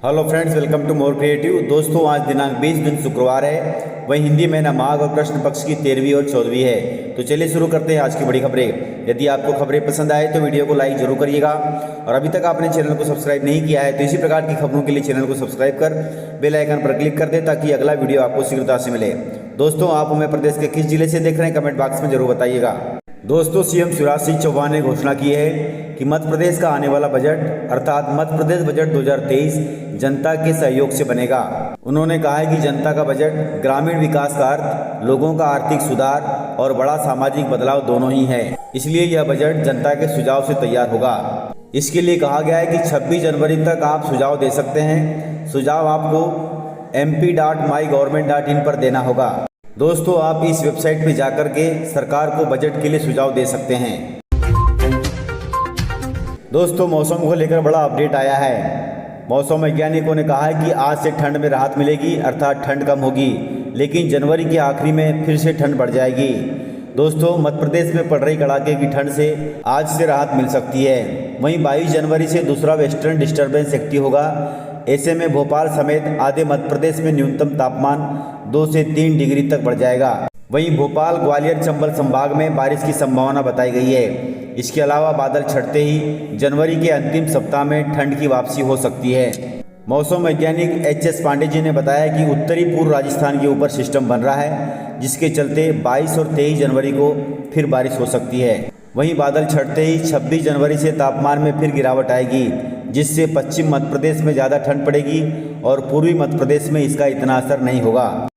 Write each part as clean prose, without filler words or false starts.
Hello friends, welcome to more creative. दोस्तों, आज दिनांक 20 दिन शुक्रवार है। वही हिंदी महीना माघ और कृष्ण पक्ष की 13वीं और 14वीं है। तो चलिए शुरू करते हैं आज की बड़ी खबरें। यदि आपको खबरें पसंद आए तो वीडियो को लाइक जरूर करिएगा और अभी तक आपने चैनल को सब्सक्राइब नहीं किया है तो इसी प्रकार की खबरों के लिए चैनल को सब्सक्राइब कर बेल आइकन पर क्लिक कर दें ताकि अगला वीडियो आपको शीघ्रता से मिले। दोस्तों, आप हमें प्रदेश के किस जिले से देख रहे हैं कमेंट बॉक्स में जरूर बताइएगा। दोस्तों, सीएम शिवराज सिंह चौहान ने घोषणा की है कि मध्य प्रदेश का आने वाला बजट अर्थात मध्य प्रदेश बजट 2023 जनता के सहयोग से बनेगा। उन्होंने कहा है कि जनता का बजट ग्रामीण विकास का अर्थ, लोगों का आर्थिक सुधार और बड़ा सामाजिक बदलाव दोनों ही है, इसलिए यह बजट जनता के सुझाव से तैयार होगा। इसके लिए कहा गया है कि 26 जनवरी तक आप सुझाव दे सकते हैं। सुझाव आपको mp.mygovernment.in पर देना होगा। दोस्तों, आप इस वेबसाइट पर जाकर के सरकार को बजट के लिए सुझाव दे सकते हैं। दोस्तों, मौसम को लेकर बड़ा अपडेट आया है। मौसम वैज्ञानिकों ने कहा है कि आज से ठंड में राहत मिलेगी, अर्थात ठंड कम होगी, लेकिन जनवरी के आखिरी में फिर से ठंड बढ़ जाएगी। दोस्तों, मध्य प्रदेश में पड़ रही कड़ाके की ठंड से आज से राहत मिल सकती है। वहीं 22 जनवरी से दूसरा वेस्टर्न डिस्टर्बेंस एक्टिव होगा। ऐसे में भोपाल समेत आधे मध्य प्रदेश में न्यूनतम तापमान 2 से 3 डिग्री तक बढ़ जाएगा। वहीं भोपाल, ग्वालियर, चंबल संभाग में बारिश की संभावना बताई गई है। इसके अलावा बादल छटते ही जनवरी के अंतिम सप्ताह में ठंड की वापसी हो सकती है। मौसम वैज्ञानिक एच.एस. पांडे जी ने बताया कि उत्तरी पूर्व राजस्थान के ऊपर सिस्टम बन रहा है, जिसके चलते 22 और 23 जनवरी को फिर बारिश हो सकती है। वहीं बादल छटते ही 26 जनवरी से तापमान में फिर गिरावट आएगी, जिससे पश्चिम मध्य प्रदेश में ज़्यादा ठंड पड़ेगी और पूर्वी मध्य प्रदेश में इसका इतना असर नहीं होगा।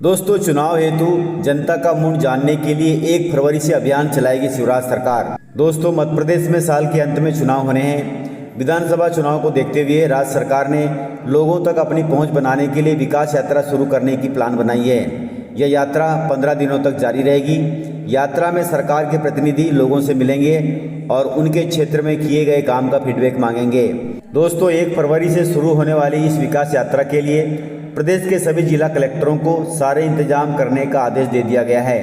दोस्तों, चुनाव हेतु जनता का मूड जानने के लिए 1 फरवरी से अभियान चलाएगी शिवराज सरकार। दोस्तों, मध्य प्रदेश में साल के अंत में चुनाव होने हैं। विधानसभा चुनाव को देखते हुए राज्य सरकार ने लोगों तक अपनी पहुंच बनाने के लिए विकास यात्रा शुरू करने की प्लान बनाई है। यह यात्रा 15 दिनों तक जारी रहेगी। यात्रा में सरकार के प्रतिनिधि लोगों से मिलेंगे और उनके क्षेत्र में किए गए काम का फीडबैक मांगेंगे। दोस्तों, 1 फरवरी से शुरू होने वाली इस विकास यात्रा के लिए प्रदेश के सभी जिला कलेक्टरों को सारे इंतजाम करने का आदेश दे दिया गया है।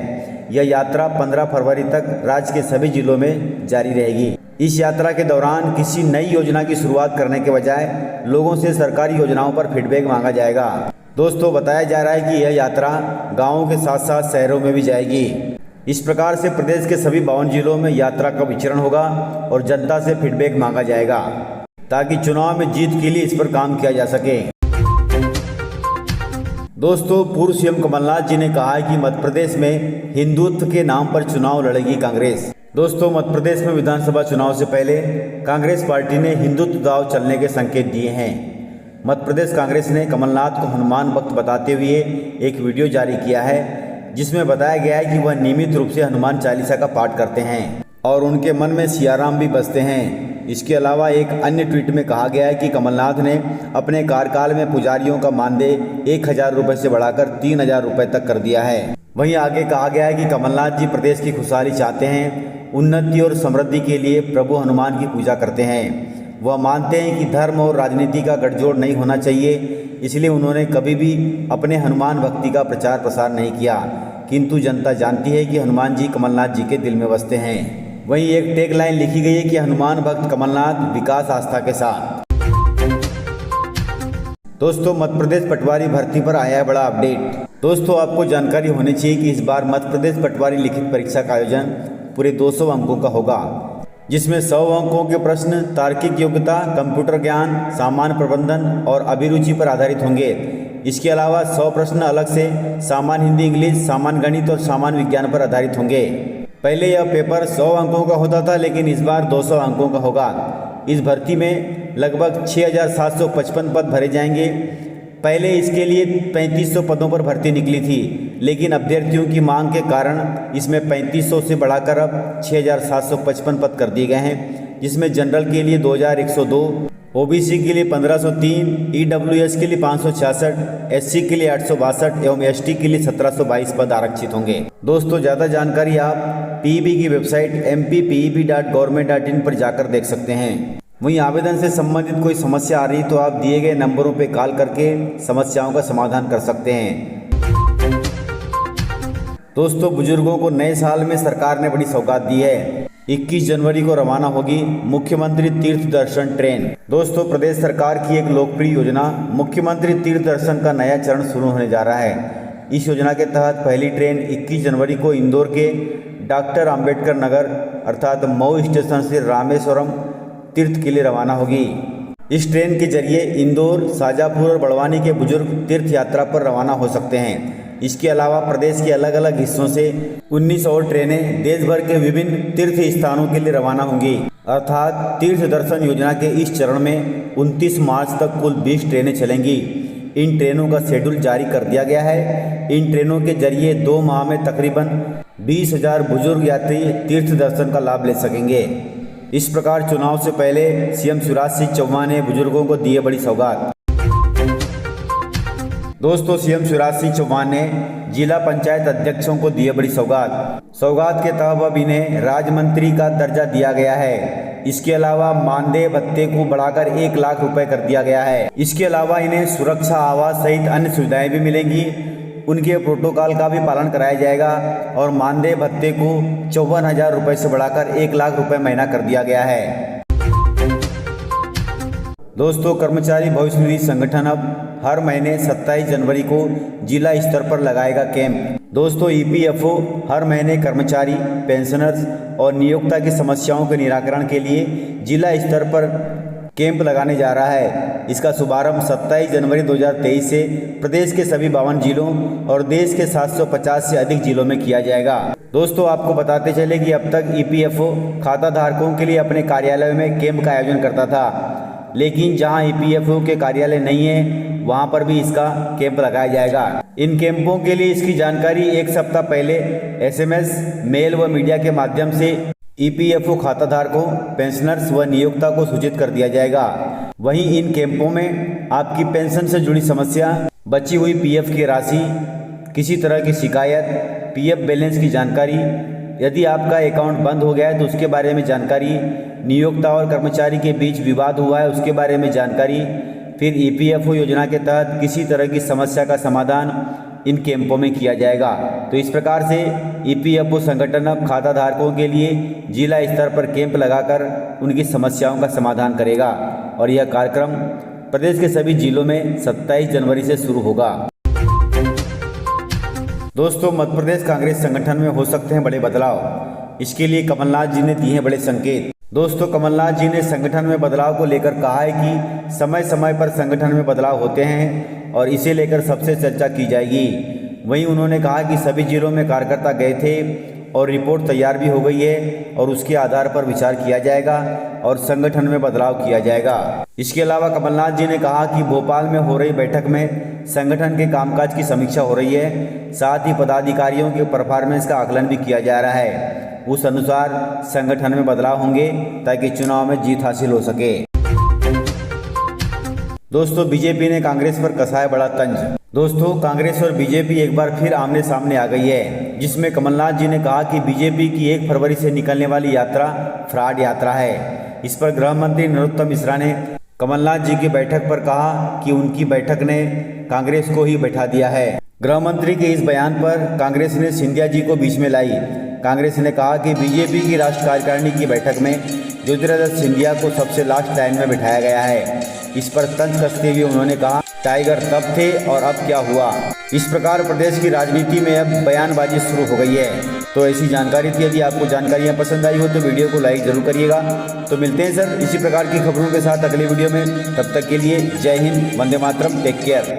यह यात्रा 15 फरवरी तक राज्य के सभी जिलों में जारी रहेगी। इस यात्रा के दौरान किसी नई योजना की शुरुआत करने के बजाय लोगों से सरकारी योजनाओं पर फीडबैक मांगा जाएगा। दोस्तों, बताया जा रहा है कि यह यात्रा गाँवों के साथ साथ शहरों में भी जाएगी। इस प्रकार से प्रदेश के सभी 52 जिलों में यात्रा का विचरण होगा और जनता से फीडबैक मांगा जाएगा ताकि चुनाव में जीत के लिए इस पर काम किया जा सके। दोस्तों, पूर्व सीएम कमलनाथ जी ने कहा है कि मध्य प्रदेश में हिंदुत्व के नाम पर चुनाव लड़ेगी कांग्रेस। दोस्तों, मध्य प्रदेश में विधानसभा चुनाव से पहले कांग्रेस पार्टी ने हिंदुत्व दाव चलने के संकेत दिए हैं। मध्य प्रदेश कांग्रेस ने कमलनाथ को हनुमान भक्त बताते हुए एक वीडियो जारी किया है, जिसमें बताया गया है कि वह नियमित रूप से हनुमान चालीसा का पाठ करते हैं और उनके मन में सियाराम भी बसते हैं। इसके अलावा एक अन्य ट्वीट में कहा गया है कि कमलनाथ ने अपने कार्यकाल में पुजारियों का मानदेय 1000 रुपये से बढ़ाकर 3000 रुपये तक कर दिया है। वहीं आगे कहा गया है कि कमलनाथ जी प्रदेश की खुशहाली चाहते हैं, उन्नति और समृद्धि के लिए प्रभु हनुमान की पूजा करते हैं। वह मानते हैं कि धर्म और राजनीति का गठजोड़ नहीं होना चाहिए, इसलिए उन्होंने कभी भी अपने हनुमान भक्ति का प्रचार प्रसार नहीं किया, किंतु जनता जानती है कि हनुमान जी कमलनाथ जी के दिल में बसते हैं। वहीं एक टैग लाइन लिखी गई है कि हनुमान भक्त कमलनाथ, विकास आस्था के साथ। दोस्तों, मध्य प्रदेश पटवारी भर्ती पर आया है बड़ा अपडेट। दोस्तों, आपको जानकारी होनी चाहिए कि इस बार मध्य प्रदेश पटवारी लिखित परीक्षा का आयोजन पूरे 200 अंकों का होगा, जिसमें 100 अंकों के प्रश्न तार्किक योग्यता, कंप्यूटर ज्ञान, सामान्य प्रबंधन और अभिरुचि पर आधारित होंगे। इसके अलावा 100 प्रश्न अलग से सामान्य हिंदी, इंग्लिश, सामान्य गणित और सामान्य विज्ञान पर आधारित होंगे। पहले यह पेपर 100 अंकों का होता था, लेकिन इस बार 200 अंकों का होगा। इस भर्ती में लगभग 6755 पद भरे जाएंगे। पहले इसके लिए 3500 पदों पर भर्ती निकली थी, लेकिन अभ्यर्थियों की मांग के कारण इसमें 3500 से बढ़ाकर अब 6755 पद कर दिए गए हैं, जिसमें जनरल के लिए 2102, ओबीसी के लिए 1503, ईडब्ल्यूएस के लिए 566, एससी के लिए 862 एवं एसटी के लिए 1722 पद आरक्षित होंगे। दोस्तों, ज़्यादा जानकारी आप पीईबी की वेबसाइट mppeb.government.in पर जाकर देख सकते हैं। वहीं आवेदन से संबंधित कोई समस्या आ रही तो आप दिए गए नंबरों पर कॉल करके समस्याओं का समाधान कर सकते हैं। दोस्तों, बुजुर्गों को नए साल में सरकार ने बड़ी सौगात दी है। 21 जनवरी को रवाना होगी मुख्यमंत्री तीर्थ दर्शन ट्रेन। दोस्तों, प्रदेश सरकार की एक लोकप्रिय योजना मुख्यमंत्री तीर्थ दर्शन का नया चरण शुरू होने जा रहा है। इस योजना के तहत पहली ट्रेन 21 जनवरी को इंदौर के डॉक्टर अंबेडकर नगर अर्थात मऊ स्टेशन से रामेश्वरम तीर्थ के लिए रवाना होगी। इस ट्रेन के जरिए इंदौर, शाजापुर और बड़वानी के बुजुर्ग तीर्थ यात्रा पर रवाना हो सकते हैं। इसके अलावा प्रदेश के अलग अलग हिस्सों से 19 और ट्रेनें देश भर के विभिन्न तीर्थ स्थानों के लिए रवाना होंगी। अर्थात तीर्थ दर्शन योजना के इस चरण में 29 मार्च तक कुल 20 ट्रेनें चलेंगी। इन ट्रेनों का शेड्यूल जारी कर दिया गया है। इन ट्रेनों के जरिए 2 माह में तकरीबन 20,000 बुजुर्ग यात्री तीर्थ दर्शन का लाभ ले सकेंगे। इस प्रकार चुनाव से पहले सीएम शिवराज सिंह चौहान ने बुजुर्गों को दिए बड़ी सौगात। दोस्तों, सीएम शिवराज सिंह चौहान ने जिला पंचायत अध्यक्षों को दिए बड़ी सौगात। सौगात के तहत अब इन्हें राज्य मंत्री का दर्जा दिया गया है। इसके अलावा मानदेय भत्ते को बढ़ाकर 1 लाख रुपए कर दिया गया है। इसके अलावा इन्हें सुरक्षा, आवास सहित अन्य सुविधाएं भी मिलेंगी। उनके प्रोटोकॉल का भी पालन कराया जाएगा और मानदेय भत्ते को 54,000 रुपये से बढ़ाकर 1 लाख रुपए महीना कर दिया गया है। दोस्तों, कर्मचारी भविष्य निधि संगठन अब हर महीने 27 जनवरी को जिला स्तर पर लगाएगा कैंप। दोस्तों, ईपीएफओ हर महीने कर्मचारी, पेंशनर्स और नियोक्ता की समस्याओं के निराकरण के लिए जिला स्तर पर कैंप लगाने जा रहा है। इसका शुभारंभ 27 जनवरी 2023 से प्रदेश के सभी 52 जिलों और देश के 750 से अधिक जिलों में किया जाएगा। दोस्तों, आपको बताते चले कि अब तक ईपीएफओ खाता धारकों के लिए अपने कार्यालय में कैंप का आयोजन करता था, लेकिन जहां ईपीएफओ के कार्यालय नहीं है वहां पर भी इसका कैंप लगाया जाएगा। इन कैंपों के लिए इसकी जानकारी 1 सप्ताह पहले एसएमएस, मेल व मीडिया के माध्यम से ईपीएफओ खाता धारकों, पेंशनर्स व नियोक्ता को सूचित कर दिया जाएगा। वहीं इन कैंपों में आपकी पेंशन से जुड़ी समस्या, बची हुई पीएफ की राशि, किसी तरह की शिकायत, पीएफ बैलेंस की जानकारी, यदि आपका अकाउंट बंद हो गया है तो उसके बारे में जानकारी, नियोक्ता और कर्मचारी के बीच विवाद हुआ है उसके बारे में जानकारी, फिर ईपीएफओ योजना के तहत किसी तरह की समस्या का समाधान इन कैंपों में किया जाएगा। तो इस प्रकार से ईपीएफओ संगठन अब खाता धारकों के लिए जिला स्तर पर कैंप लगाकर उनकी समस्याओं का समाधान करेगा और यह कार्यक्रम प्रदेश के सभी जिलों में 27 जनवरी से शुरू होगा। दोस्तों, मध्य प्रदेश कांग्रेस संगठन में हो सकते हैं बड़े बदलाव। इसके लिए कमलनाथ जी ने दिए हैं बड़े संकेत। दोस्तों, कमलनाथ जी ने संगठन में बदलाव को लेकर कहा है कि समय समय पर संगठन में बदलाव होते हैं और इसे लेकर सबसे चर्चा की जाएगी। वहीं उन्होंने कहा कि सभी जिलों में कार्यकर्ता गए थे और रिपोर्ट तैयार भी हो गई है और उसके आधार पर विचार किया जाएगा और संगठन में बदलाव किया जाएगा। इसके अलावा कमलनाथ जी ने कहा कि भोपाल में हो रही बैठक में संगठन के कामकाज की समीक्षा हो रही है, साथ ही पदाधिकारियों के परफॉर्मेंस का आकलन भी किया जा रहा है। उस अनुसार संगठन में बदलाव होंगे ताकि चुनाव में जीत हासिल हो सके। दोस्तों, बीजेपी ने कांग्रेस पर कसा है बड़ा तंज। दोस्तों, कांग्रेस और बीजेपी एक बार फिर आमने सामने आ गई है, जिसमें कमलनाथ जी ने कहा कि बीजेपी की 1 फरवरी से निकलने वाली यात्रा फ्रॉड यात्रा है। इस पर गृह मंत्री नरोत्तम मिश्रा ने कमलनाथ जी की बैठक पर कहा कि उनकी बैठक ने कांग्रेस को ही बैठा दिया है। गृह मंत्री के इस बयान पर कांग्रेस ने सिंधिया जी को बीच में लाई। कांग्रेस ने कहा कि बीजेपी की राष्ट्रीय कार्यकारिणी की बैठक में ज्योतिरादित्य सिंधिया को सबसे लास्ट लाइन में बिठाया गया है। इस पर तंज कसते हुए उन्होंने कहा, टाइगर तब थे और अब क्या हुआ। इस प्रकार प्रदेश की राजनीति में अब बयानबाजी शुरू हो गई है। तो ऐसी जानकारी थी। यदि आपको जानकारियाँ पसंद आई हो तो वीडियो को लाइक जरूर करिएगा। तो मिलते हैं सर इसी प्रकार की खबरों के साथ अगले वीडियो में। तब तक के लिए जय हिंद, वंदे मातरम, टेक केयर।